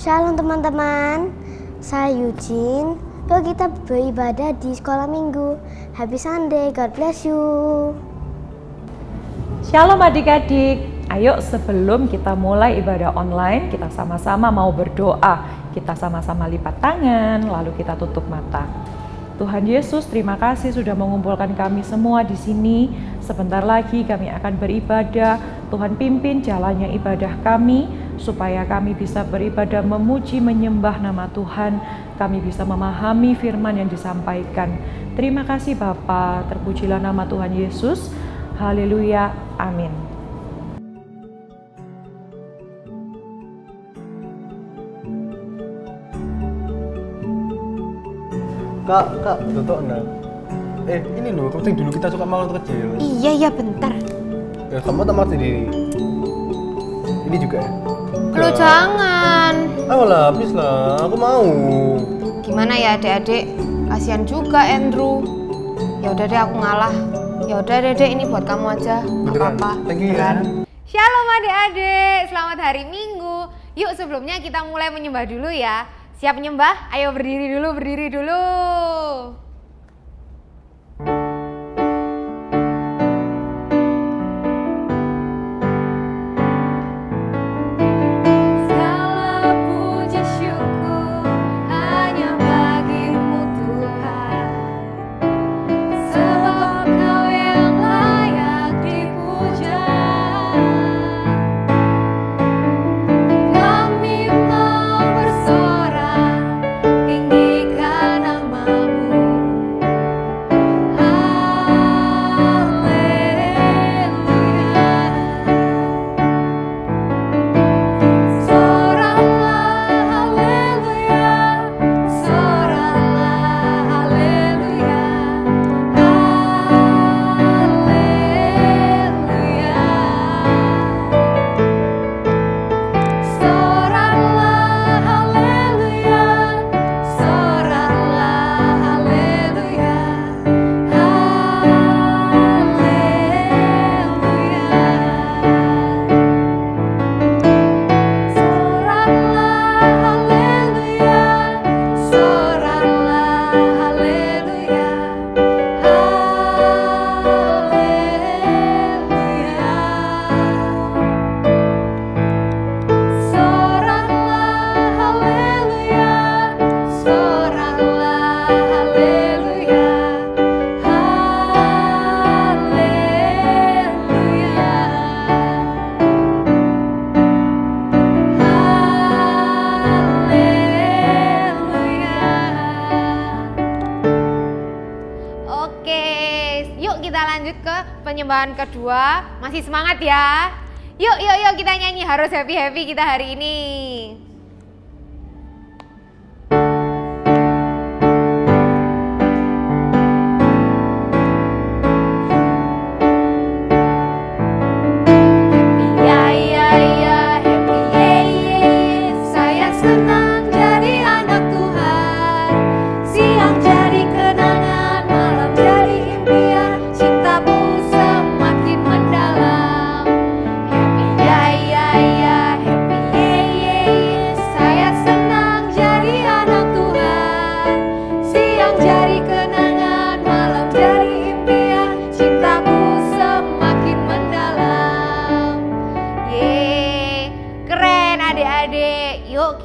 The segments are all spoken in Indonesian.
Shalom teman-teman, saya Eugene. Yuk kita beribadah di sekolah minggu. Happy Sunday, God bless you. Shalom adik-adik, ayo sebelum kita mulai ibadah online, kita sama-sama mau berdoa. Kita sama-sama lipat tangan, lalu kita tutup mata. Tuhan Yesus, terima kasih sudah mengumpulkan kami semua di sini. Sebentar lagi kami akan beribadah. Tuhan pimpin jalannya ibadah kami, supaya kami bisa beribadah memuji menyembah nama Tuhan. Kami bisa memahami firman yang disampaikan. Terima kasih Bapa, terpujilah nama Tuhan Yesus. Haleluya, amin. Kak, tutup nah. Ini loh, penting dulu kita suka makan kecil. Iya, bentar. Ya, kamu tak makan sendiri. Ini juga ya? Lo jangan. Lah, habis lah, aku mau. Gimana ya adik-adik? Kasian juga Andrew. Ya udah deh aku ngalah. Ya udah deh, ini buat kamu aja. Nggak Beneran? apa-apa. Thank you ya. Shalom adik-adik, selamat hari Minggu. Yuk sebelumnya kita mulai menyembah dulu ya. Siap menyembah? Ayo berdiri dulu. Segala puji syukur hanya bagimu Tuhan, sebab Kau yang layak dipuja. Kami mau bersorak tinggikan nama-Mu. Lanjut ke penyembahan kedua. Masih semangat ya? Yuk kita nyanyi, harus happy kita hari ini.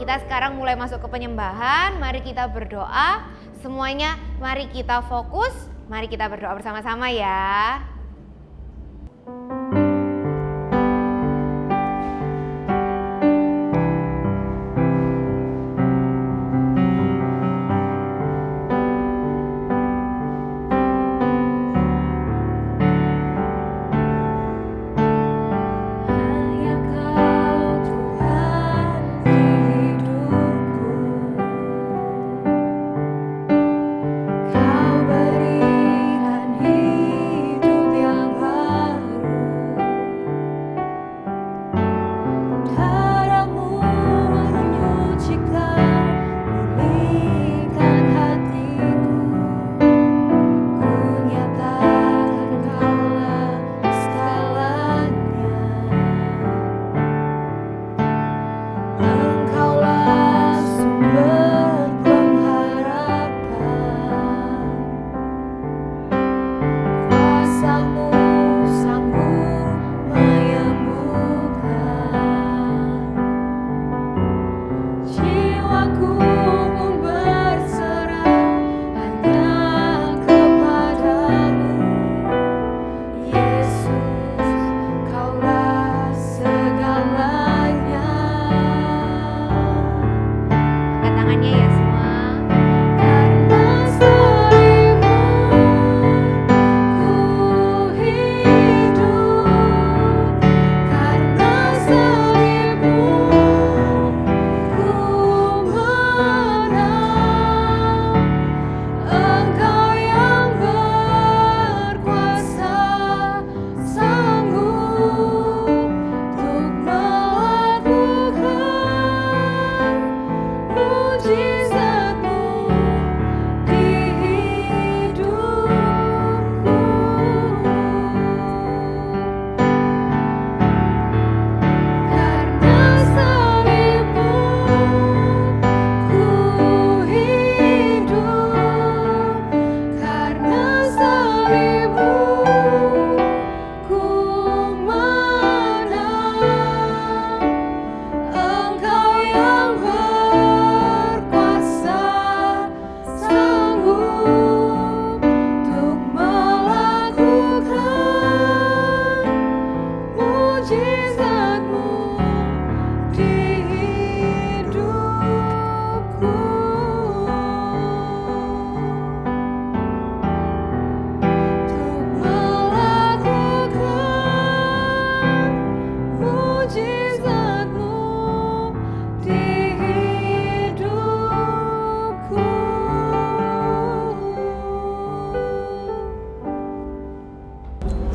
Kita sekarang mulai masuk ke penyembahan. Mari kita berdoa. Semuanya mari kita fokus. Mari kita berdoa bersama-sama ya. Kau berikan hidup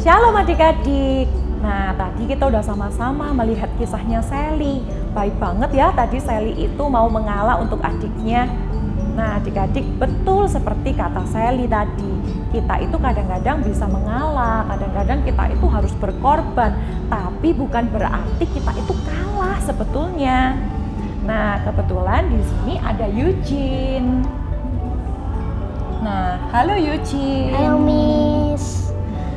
Shalom adik-adik. Nah, tadi kita udah sama-sama melihat kisahnya Sally. Baik banget ya tadi Sally itu mau mengalah untuk adiknya. Nah, adik-adik, betul seperti kata Sally tadi. Kita itu kadang-kadang bisa mengalah, kadang-kadang kita itu harus berkorban. Tapi bukan berarti kita itu kalah sebetulnya. Nah, kebetulan di sini ada Eugene. Nah, halo Eugene. Halo Miss.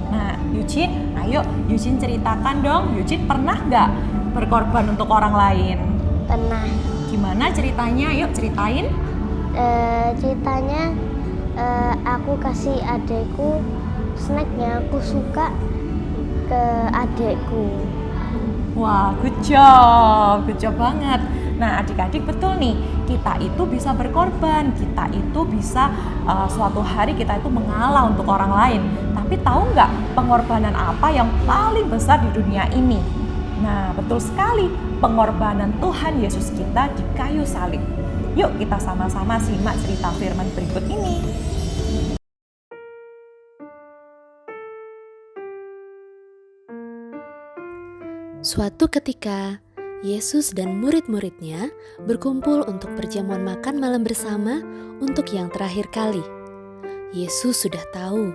Nah, Eugene, ayo Eugene ceritakan dong. Eugene pernah nggak berkorban untuk orang lain? Pernah. Gimana ceritanya? Yuk ceritain. Ceritanya aku kasih adekku snacknya aku suka ke adekku. Wah, good job banget. Nah, adik-adik betul nih, kita itu bisa berkorban, kita itu bisa suatu hari kita itu mengalah untuk orang lain. Tapi tahu nggak pengorbanan apa yang paling besar di dunia ini? Nah, betul sekali, pengorbanan Tuhan Yesus kita di kayu salib. Yuk kita sama-sama simak cerita firman berikut ini. Suatu ketika, Yesus dan murid-muridnya berkumpul untuk perjamuan makan malam bersama untuk yang terakhir kali. Yesus sudah tahu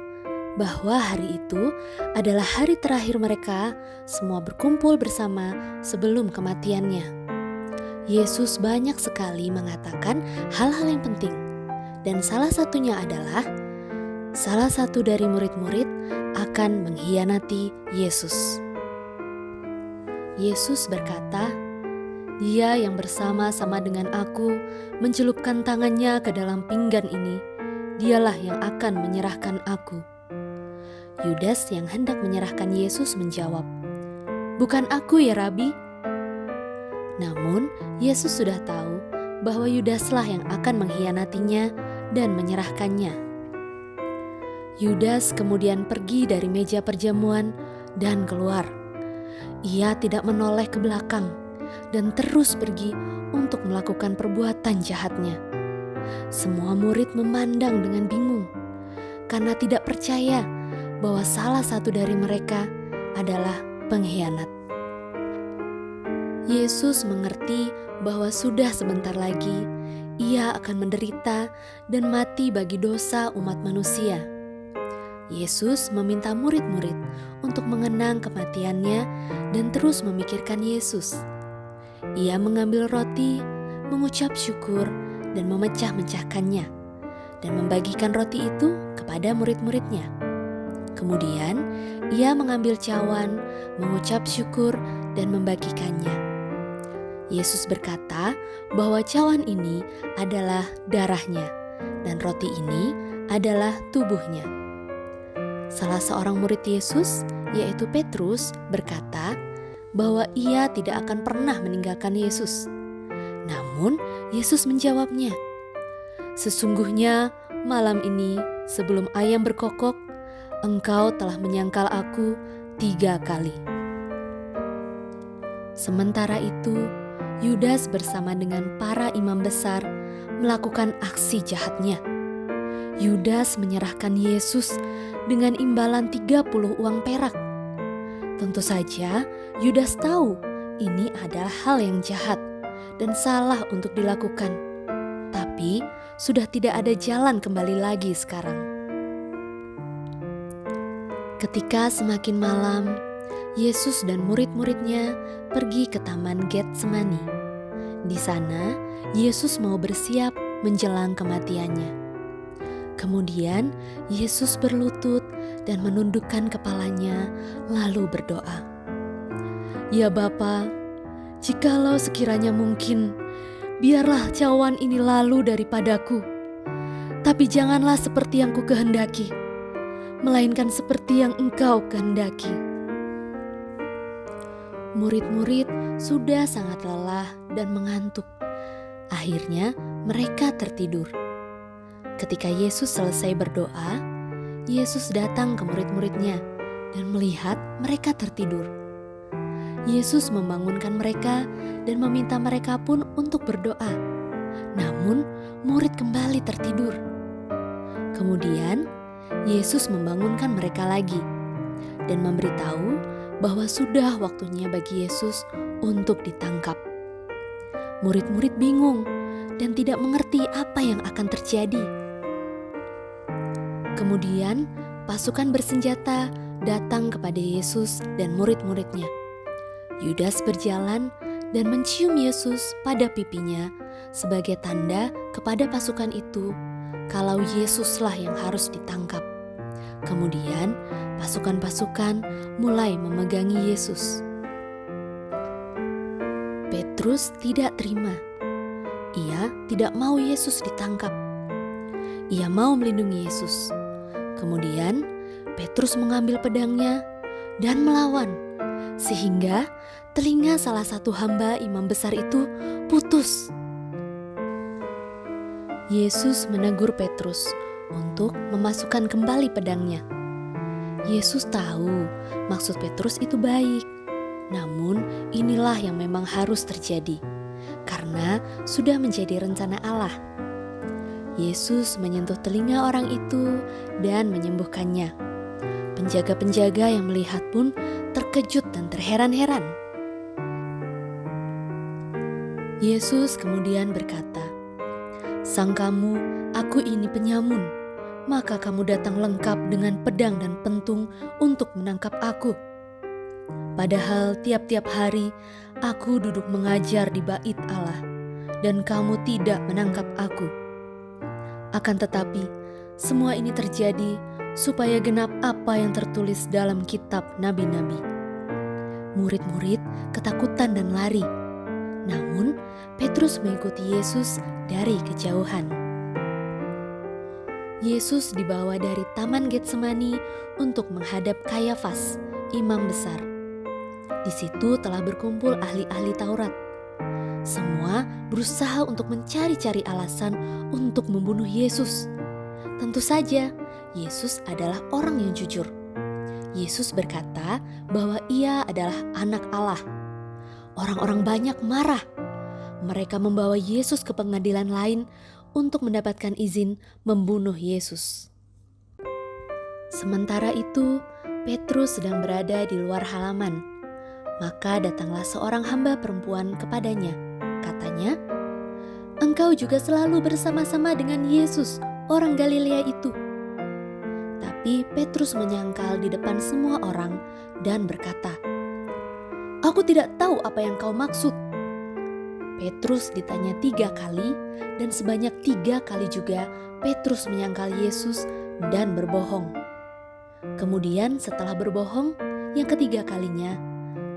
bahwa hari itu adalah hari terakhir mereka semua berkumpul bersama sebelum kematiannya. Yesus banyak sekali mengatakan hal-hal yang penting, dan salah satunya adalah salah satu dari murid-murid akan mengkhianati Yesus. Yesus berkata, "Dia yang bersama-sama dengan aku mencelupkan tangannya ke dalam pinggan ini, dialah yang akan menyerahkan aku." Yudas yang hendak menyerahkan Yesus menjawab, "Bukan aku ya Rabi." Namun Yesus sudah tahu bahwa Yudaslah yang akan mengkhianatinya dan menyerahkannya. Yudas kemudian pergi dari meja perjamuan dan keluar. Ia tidak menoleh ke belakang dan terus pergi untuk melakukan perbuatan jahatnya. Semua murid memandang dengan bingung karena tidak percaya bahwa salah satu dari mereka adalah pengkhianat. Yesus mengerti bahwa sudah sebentar lagi ia akan menderita dan mati bagi dosa umat manusia. Yesus meminta murid-murid untuk mengenang kematiannya dan terus memikirkan Yesus. Ia mengambil roti, mengucap syukur, dan memecah-mecahkannya, dan membagikan roti itu kepada murid-muridnya. Kemudian, ia mengambil cawan, mengucap syukur, dan membagikannya. Yesus berkata bahwa cawan ini adalah darahnya, dan roti ini adalah tubuhnya. Salah seorang murid Yesus, yaitu Petrus, berkata bahwa ia tidak akan pernah meninggalkan Yesus. Namun, Yesus menjawabnya, "Sesungguhnya malam ini sebelum ayam berkokok, engkau telah menyangkal aku 3 kali." Sementara itu, Yudas bersama dengan para imam besar melakukan aksi jahatnya. Yudas menyerahkan Yesus dengan imbalan 30 uang perak. Tentu saja Yudas tahu ini adalah hal yang jahat dan salah untuk dilakukan. Tapi sudah tidak ada jalan kembali lagi sekarang. Ketika semakin malam, Yesus dan murid-muridnya pergi ke Taman Getsemani. Di sana, Yesus mau bersiap menjelang kematiannya. Kemudian Yesus berlutut dan menundukkan kepalanya lalu berdoa, "Ya Bapa, jikalau sekiranya mungkin, biarlah cawan ini lalu daripadaku. Tapi janganlah seperti yang kukehendaki, melainkan seperti yang Engkau kehendaki." Murid-murid sudah sangat lelah dan mengantuk. Akhirnya mereka tertidur. Ketika Yesus selesai berdoa, Yesus datang ke murid-muridnya dan melihat mereka tertidur. Yesus membangunkan mereka dan meminta mereka pun untuk berdoa. Namun murid kembali tertidur. Kemudian Yesus membangunkan mereka lagi. dan memberitahu bahwa sudah waktunya bagi Yesus untuk ditangkap. Murid-murid bingung dan tidak mengerti apa yang akan terjadi. Kemudian pasukan bersenjata datang kepada Yesus dan murid-muridnya. Yudas berjalan dan mencium Yesus pada pipinya sebagai tanda kepada pasukan itu kalau Yesuslah yang harus ditangkap. Kemudian pasukan-pasukan mulai memegangi Yesus. Petrus tidak terima. Ia tidak mau Yesus ditangkap. Ia mau melindungi Yesus. Kemudian Petrus mengambil pedangnya dan melawan, sehingga telinga salah satu hamba imam besar itu putus. Yesus menegur Petrus untuk memasukkan kembali pedangnya. Yesus tahu maksud Petrus itu baik, namun inilah yang memang harus terjadi, karena sudah menjadi rencana Allah. Yesus menyentuh telinga orang itu dan menyembuhkannya. Penjaga-penjaga yang melihat pun terkejut dan terheran-heran. Yesus kemudian berkata, "Sangkamu aku ini penyamun, maka kamu datang lengkap dengan pedang dan pentung untuk menangkap aku. Padahal tiap-tiap hari aku duduk mengajar di bait Allah, dan kamu tidak menangkap aku. Akan tetapi, semua ini terjadi supaya genap apa yang tertulis dalam kitab nabi-nabi." Murid-murid ketakutan dan lari. Namun, Petrus mengikuti Yesus dari kejauhan. Yesus dibawa dari Taman Getsemani untuk menghadap Kayafas, imam besar. Di situ telah berkumpul ahli-ahli Taurat. Semua berusaha untuk mencari-cari alasan untuk membunuh Yesus. Tentu saja, Yesus adalah orang yang jujur. Yesus berkata bahwa Ia adalah Anak Allah. Orang-orang banyak marah. Mereka membawa Yesus ke pengadilan lain untuk mendapatkan izin membunuh Yesus. Sementara itu, Petrus sedang berada di luar halaman. Maka datanglah seorang hamba perempuan kepadanya. Katanya, "Engkau juga selalu bersama-sama dengan Yesus, orang Galilea itu." Tapi Petrus menyangkal di depan semua orang dan berkata, "Aku tidak tahu apa yang kau maksud." Petrus ditanya 3 kali, dan sebanyak 3 kali juga Petrus menyangkal Yesus dan berbohong. Kemudian setelah berbohong, yang ketiga kalinya,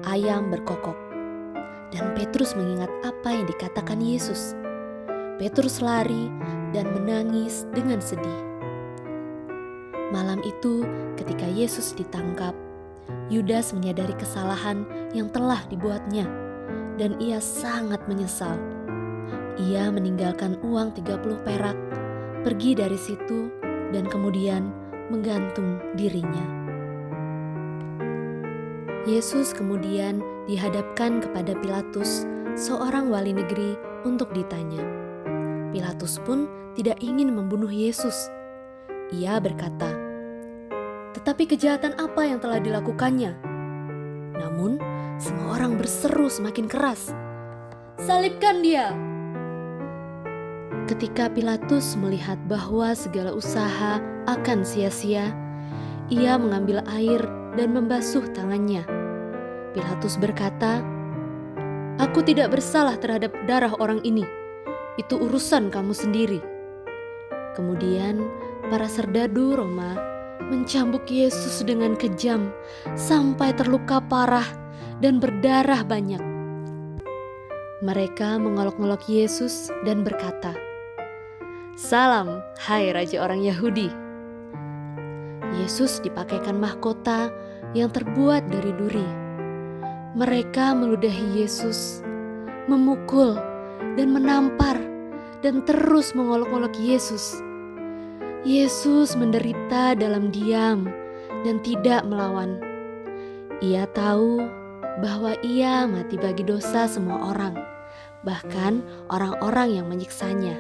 ayam berkokok. Dan Petrus mengingat apa yang dikatakan Yesus. Petrus lari dan menangis dengan sedih. Malam itu, ketika Yesus ditangkap, Yudas menyadari kesalahan yang telah dibuatnya, dan ia sangat menyesal. Ia meninggalkan uang 30 perak, pergi dari situ, dan kemudian menggantung dirinya. Yesus kemudian dihadapkan kepada Pilatus, seorang wali negeri, untuk ditanya. Pilatus pun tidak ingin membunuh Yesus. Ia berkata, "Tetapi kejahatan apa yang telah dilakukannya?" Namun, semua orang berseru semakin keras, "Salibkan dia!" Ketika Pilatus melihat bahwa segala usaha akan sia-sia, ia mengambil air dan membasuh tangannya. Pilatus berkata, "Aku tidak bersalah terhadap darah orang ini. Itu urusan kamu sendiri." Kemudian para serdadu Roma mencambuk Yesus dengan kejam sampai terluka parah dan berdarah banyak. Mereka mengolok-olok Yesus dan berkata, "Salam, hai Raja orang Yahudi." Yesus dipakaikan mahkota yang terbuat dari duri. Mereka meludahi Yesus, memukul dan menampar, dan terus mengolok-olok Yesus. Yesus menderita dalam diam dan tidak melawan. Ia tahu bahwa ia mati bagi dosa semua orang, bahkan orang-orang yang menyiksanya.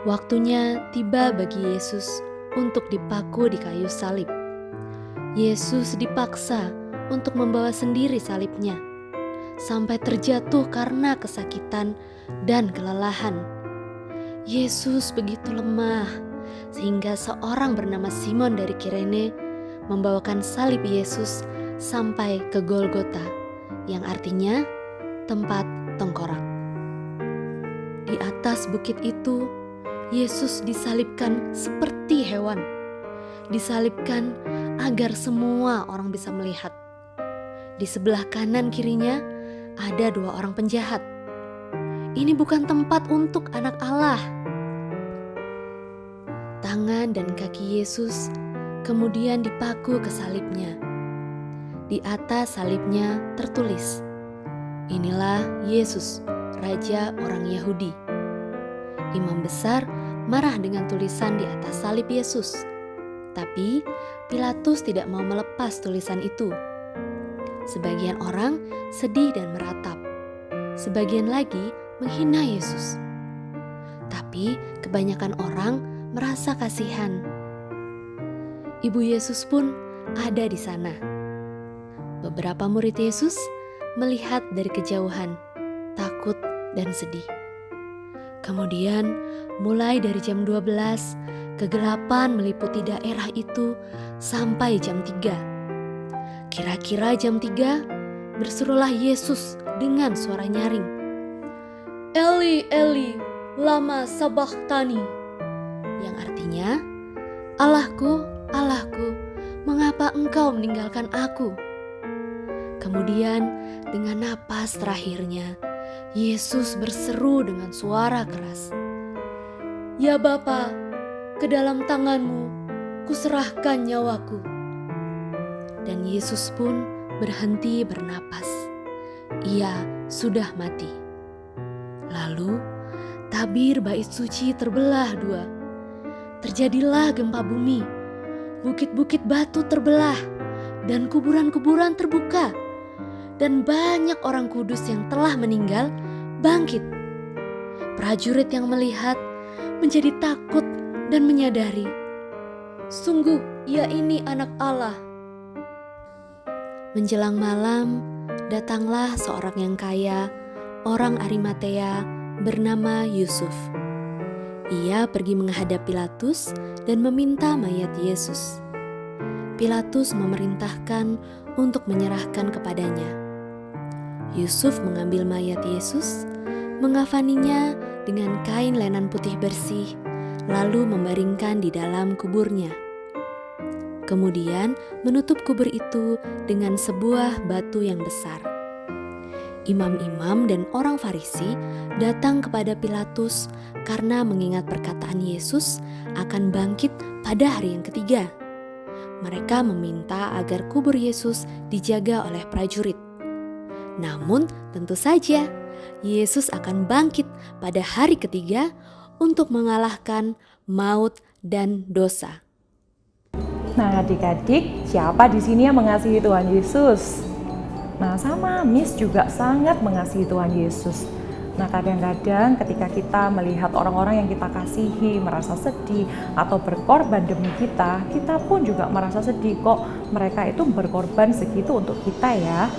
Waktunya tiba bagi Yesus untuk dipaku di kayu salib. Yesus dipaksa untuk membawa sendiri salibnya, sampai terjatuh karena kesakitan dan kelelahan. Yesus begitu lemah, sehingga seorang bernama Simon dari Kirene membawakan salib Yesus sampai ke Golgota, yang artinya tempat tengkorak. Di atas bukit itu, Yesus disalibkan seperti hewan. Disalibkan agar semua orang bisa melihat. Di sebelah kanan kirinya ada 2 orang penjahat. Ini bukan tempat untuk anak Allah. Tangan dan kaki Yesus kemudian dipaku ke salibnya. Di atas salibnya tertulis, "Inilah Yesus, Raja orang Yahudi." Imam besar marah dengan tulisan di atas salib Yesus. Tapi Pilatus tidak mau melepas tulisan itu. Sebagian orang sedih dan meratap. Sebagian lagi menghina Yesus. Tapi kebanyakan orang merasa kasihan. Ibu Yesus pun ada di sana. Beberapa murid Yesus melihat dari kejauhan, takut dan sedih. Kemudian mulai dari jam 12, kegelapan meliputi daerah itu sampai jam 3. Kira-kira jam 3, berserulah Yesus dengan suara nyaring, "Eli, Eli, lama sabachthani," yang artinya, "Allahku, Allahku, mengapa engkau meninggalkan aku?" Kemudian dengan napas terakhirnya, Yesus berseru dengan suara keras, "Ya Bapa, ke dalam tangan-Mu kuserahkan nyawaku." Dan Yesus pun berhenti bernapas. Ia sudah mati. Lalu tabir bait suci terbelah 2. Terjadilah gempa bumi. Bukit-bukit batu terbelah dan kuburan-kuburan terbuka. Dan banyak orang kudus yang telah meninggal bangkit. Prajurit yang melihat menjadi takut dan menyadari, sungguh ia ini anak Allah. Menjelang malam, datanglah seorang yang kaya, orang Arimatea bernama Yusuf. Ia pergi menghadap Pilatus dan meminta mayat Yesus. Pilatus memerintahkan untuk menyerahkan kepadanya. Yusuf mengambil mayat Yesus, mengafaninya dengan kain lenan putih bersih, lalu membaringkan di dalam kuburnya. Kemudian menutup kubur itu dengan sebuah batu yang besar. Imam-imam dan orang Farisi datang kepada Pilatus karena mengingat perkataan Yesus akan bangkit pada hari yang ketiga. Mereka meminta agar kubur Yesus dijaga oleh prajurit. Namun tentu saja Yesus akan bangkit pada hari ketiga untuk mengalahkan maut dan dosa. Nah, adik-adik, siapa di sini yang mengasihi Tuhan Yesus? Nah, sama Miss juga sangat mengasihi Tuhan Yesus. Nah, kadang-kadang ketika kita melihat orang-orang yang kita kasihi merasa sedih atau berkorban demi kita, kita pun juga merasa sedih kok mereka itu berkorban segitu untuk kita ya.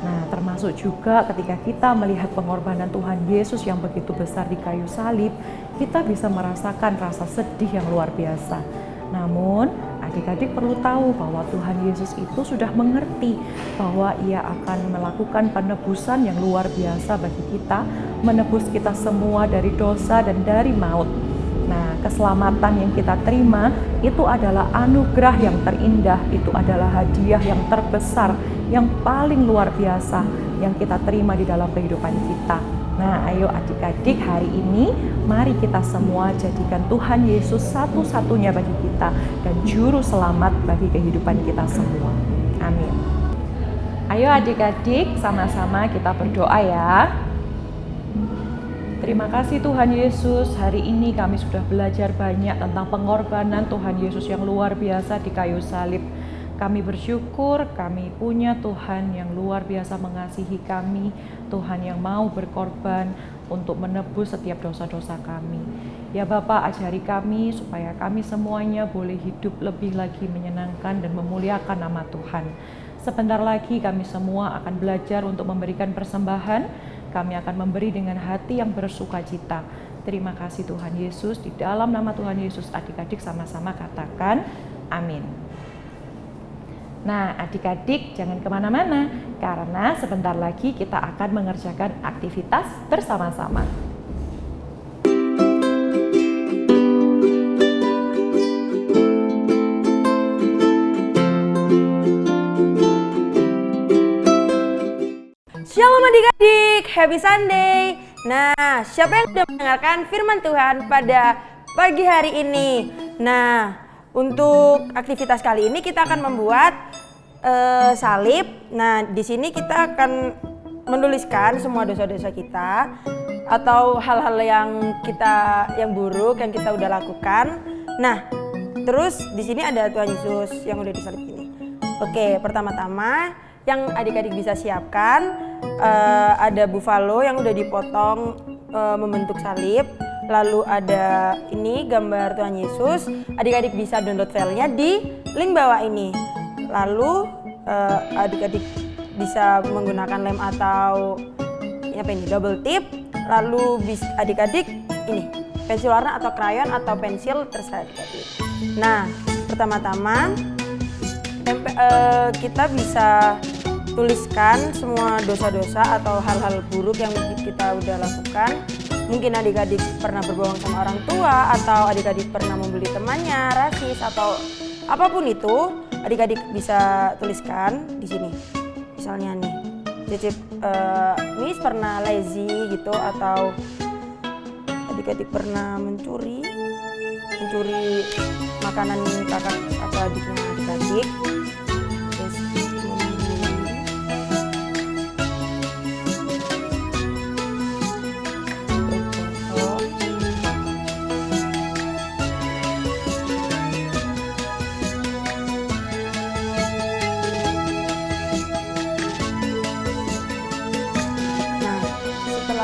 Nah, termasuk juga ketika kita melihat pengorbanan Tuhan Yesus yang begitu besar di kayu salib, kita bisa merasakan rasa sedih yang luar biasa. Namun, adik-adik perlu tahu bahwa Tuhan Yesus itu sudah mengerti bahwa Ia akan melakukan penebusan yang luar biasa bagi kita, menebus kita semua dari dosa dan dari maut. Nah, keselamatan yang kita terima itu adalah anugerah yang terindah, itu adalah hadiah yang terbesar, yang paling luar biasa yang kita terima di dalam kehidupan kita. Nah, ayo adik-adik, hari ini mari kita semua jadikan Tuhan Yesus satu-satunya bagi kita dan juru selamat bagi kehidupan kita semua. Amin. Ayo adik-adik, sama-sama kita berdoa ya. Terima kasih Tuhan Yesus, hari ini kami sudah belajar banyak tentang pengorbanan Tuhan Yesus yang luar biasa di kayu salib. Kami bersyukur kami punya Tuhan yang luar biasa mengasihi kami, Tuhan yang mau berkorban untuk menebus setiap dosa-dosa kami. Ya Bapa, ajari kami supaya kami semuanya boleh hidup lebih lagi menyenangkan dan memuliakan nama Tuhan. Sebentar lagi kami semua akan belajar untuk memberikan persembahan. Kami akan memberi dengan hati yang bersukacita. Terima kasih Tuhan Yesus. Di dalam nama Tuhan Yesus, adik-adik sama-sama katakan amin. Nah, adik-adik jangan kemana-mana, karena sebentar lagi kita akan mengerjakan aktivitas bersama-sama. Shalom adik-adik, happy Sunday. Nah, siapa yang sudah mendengarkan firman Tuhan pada pagi hari ini? Nah, untuk aktivitas kali ini kita akan membuat salib. Nah, di sini kita akan menuliskan semua dosa-dosa kita atau hal-hal yang buruk yang kita udah lakukan. Nah, terus di sini ada Tuhan Yesus yang udah disalib ini. Oke, pertama-tama yang adik-adik bisa siapkan ada buffalo yang udah dipotong membentuk salib. Lalu ada ini gambar Tuhan Yesus. Adik-adik bisa download filenya di link bawah ini. Lalu adik-adik bisa menggunakan lem atau double tip. Lalu adik-adik ini pensil warna atau krayon atau pensil terserah adik-adik. Nah, pertama-tama kita bisa tuliskan semua dosa-dosa atau hal-hal buruk yang kita udah lakukan. Mungkin adik-adik pernah berbohong sama orang tua, atau adik-adik pernah membuli temannya, rasis, atau apapun itu, adik-adik bisa tuliskan di sini. Misalnya nih, Cicip, Miss pernah lazy gitu, atau adik-adik pernah mencuri makanan kakak atau adiknya adik-adik.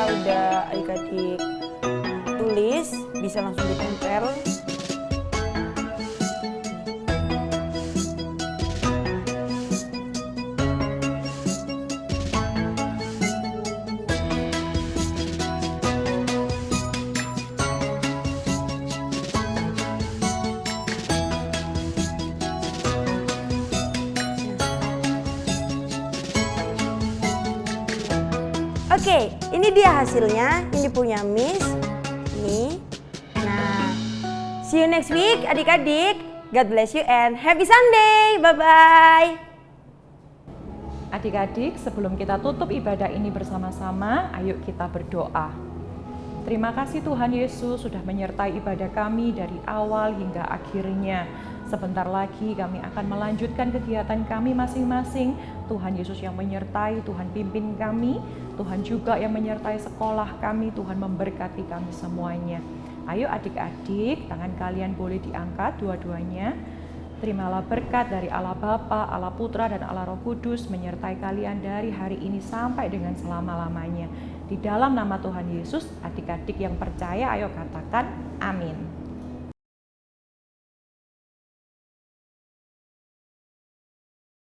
Udah adik-adik tulis, bisa langsung ditempel. Oke, ini dia hasilnya. Ini punya Miss. Nih. Nah, see you next week adik-adik. God bless you and happy Sunday. Bye-bye. Adik-adik, sebelum kita tutup ibadah ini bersama-sama, ayo kita berdoa. Terima kasih Tuhan Yesus sudah menyertai ibadah kami dari awal hingga akhirnya. Sebentar lagi kami akan melanjutkan kegiatan kami masing-masing. Tuhan Yesus yang menyertai, Tuhan pimpin kami. Tuhan juga yang menyertai sekolah kami. Tuhan memberkati kami semuanya. Ayo adik-adik, tangan kalian boleh diangkat dua-duanya. Terimalah berkat dari Allah Bapa, Allah Putra, dan Allah Roh Kudus menyertai kalian dari hari ini sampai dengan selama-lamanya. Di dalam nama Tuhan Yesus, adik-adik yang percaya, ayo katakan amin.